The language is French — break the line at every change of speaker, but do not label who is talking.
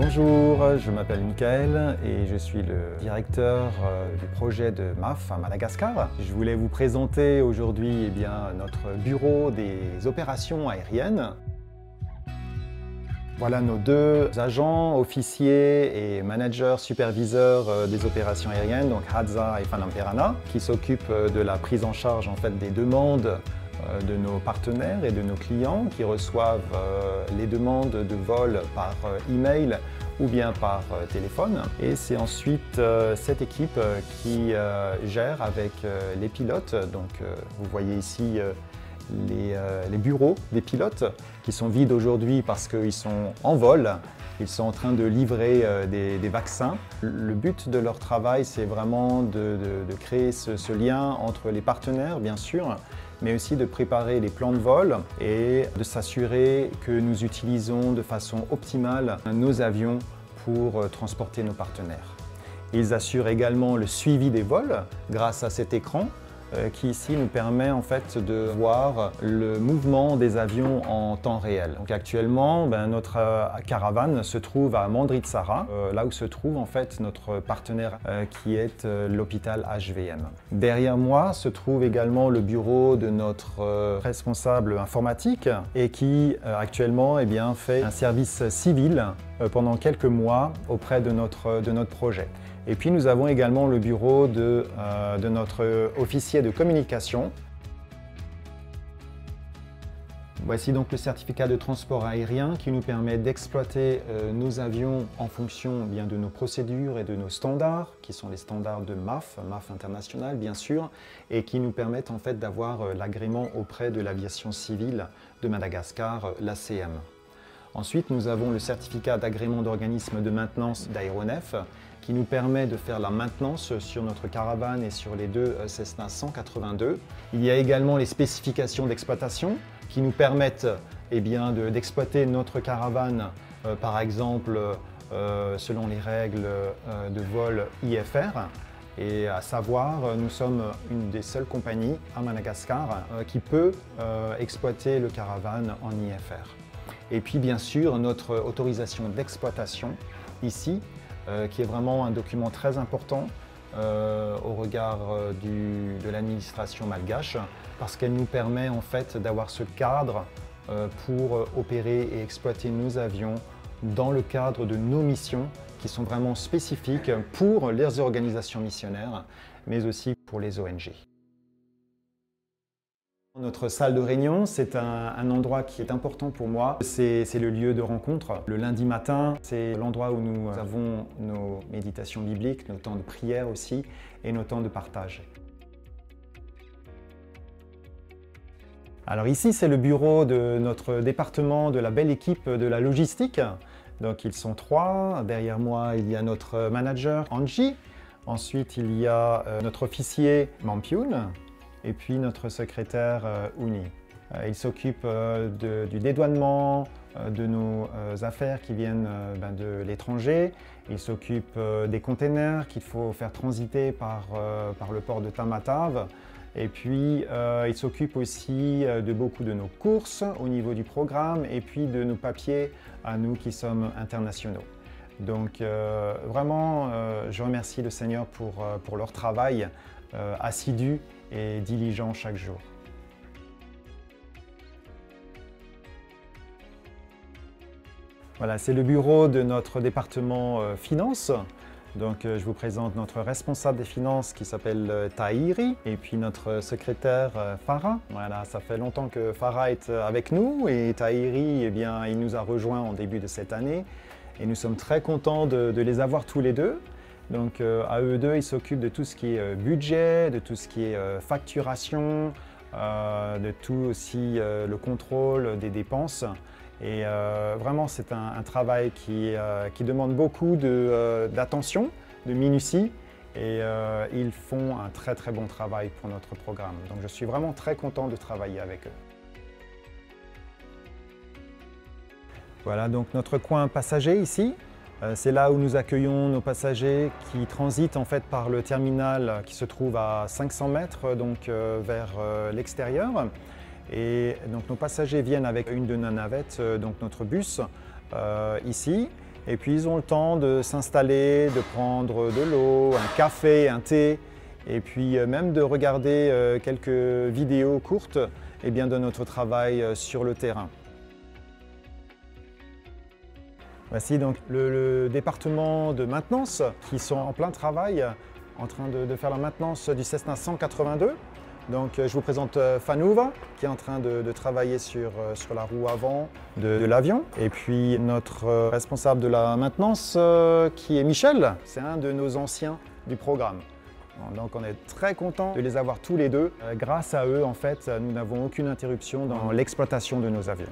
Bonjour, je m'appelle Michael et je suis le directeur du projet de MAF à Madagascar. Je voulais vous présenter aujourd'hui notre bureau des opérations aériennes. Voilà nos deux agents, officiers et managers superviseurs des opérations aériennes, donc Hadza et Fanamperana, qui s'occupent de la prise en charge des demandes de nos partenaires et de nos clients qui reçoivent les demandes de vol par email ou bien par téléphone. Et c'est ensuite cette équipe qui gère avec les pilotes. Donc vous voyez ici les bureaux des pilotes qui sont vides aujourd'hui parce qu'ils sont en vol. Ils sont en train de livrer des vaccins. Le but de leur travail, c'est vraiment de créer ce lien entre les partenaires, bien sûr, mais aussi de préparer les plans de vol et de s'assurer que nous utilisons de façon optimale nos avions pour transporter nos partenaires. Ils assurent également le suivi des vols grâce à cet écran qui ici nous permet de voir le mouvement des avions en temps réel. Donc actuellement, notre caravane se trouve à Mandritsara, là où se trouve notre partenaire qui est l'hôpital HVM. Derrière moi se trouve également le bureau de notre responsable informatique et qui actuellement fait un service civil pendant quelques mois auprès de notre projet. Et puis nous avons également le bureau de notre officier de communication. Voici donc le certificat de transport aérien qui nous permet d'exploiter nos avions en fonction de nos procédures et de nos standards, qui sont les standards de MAF international bien sûr, et qui nous permettent d'avoir l'agrément auprès de l'aviation civile de Madagascar, l'ACM. Ensuite, nous avons le certificat d'agrément d'organisme de maintenance d'aéronef qui nous permet de faire la maintenance sur notre caravane et sur les deux Cessna 182. Il y a également les spécifications d'exploitation qui nous permettent d'exploiter notre caravane, par exemple, selon les règles de vol IFR. Et à savoir, nous sommes une des seules compagnies à Madagascar qui peut exploiter le caravane en IFR. Et puis bien sûr notre autorisation d'exploitation ici, qui est vraiment un document très important au regard de l'administration malgache, parce qu'elle nous permet d'avoir ce cadre pour opérer et exploiter nos avions dans le cadre de nos missions qui sont vraiment spécifiques pour les organisations missionnaires, mais aussi pour les ONG. Notre salle de réunion, c'est un endroit qui est important pour moi. C'est le lieu de rencontre. Le lundi matin, c'est l'endroit où nous avons nos méditations bibliques, nos temps de prière aussi, et nos temps de partage. Alors ici, c'est le bureau de notre département, de la belle équipe de la logistique. Donc ils sont trois. Derrière moi, il y a notre manager, Angie. Ensuite, il y a notre officier, Mampioun. Et puis notre secrétaire Uni. Il s'occupe du dédouanement de nos affaires qui viennent de l'étranger. Il s'occupe des containers qu'il faut faire transiter par le port de Tamatave. Et puis il s'occupe aussi de beaucoup de nos courses au niveau du programme et puis de nos papiers à nous qui sommes internationaux. Donc vraiment, je remercie le Seigneur pour leur travail assidu et diligent chaque jour. Voilà, c'est le bureau de notre département finance. Donc je vous présente notre responsable des finances qui s'appelle Tahiri et puis notre secrétaire Farah. Voilà, ça fait longtemps que Farah est avec nous et Tahiri, il nous a rejoints en début de cette année et nous sommes très contents de les avoir tous les deux. Donc à eux deux, ils s'occupent de tout ce qui est budget, de tout ce qui est facturation, de tout aussi le contrôle des dépenses. Et vraiment, c'est un travail qui demande beaucoup d'attention, de minutie. Et ils font un très très bon travail pour notre programme. Donc je suis vraiment très content de travailler avec eux. Voilà donc notre coin passager ici. C'est là où nous accueillons nos passagers qui transitent par le terminal qui se trouve à 500 mètres vers l'extérieur. Et donc nos passagers viennent avec une de nos navettes, donc notre bus ici. Et puis ils ont le temps de s'installer, de prendre de l'eau, un café, un thé, et puis même de regarder quelques vidéos courtes de notre travail sur le terrain. Voici donc le département de maintenance qui sont en plein travail, en train de faire la maintenance du Cessna 182. Donc je vous présente Fanuva qui est en train de travailler sur la roue avant de l'avion. Et puis notre responsable de la maintenance qui est Michel, c'est un de nos anciens du programme. Donc on est très content de les avoir tous les deux. Grâce à eux, en fait, nous n'avons aucune interruption dans l'exploitation de nos avions.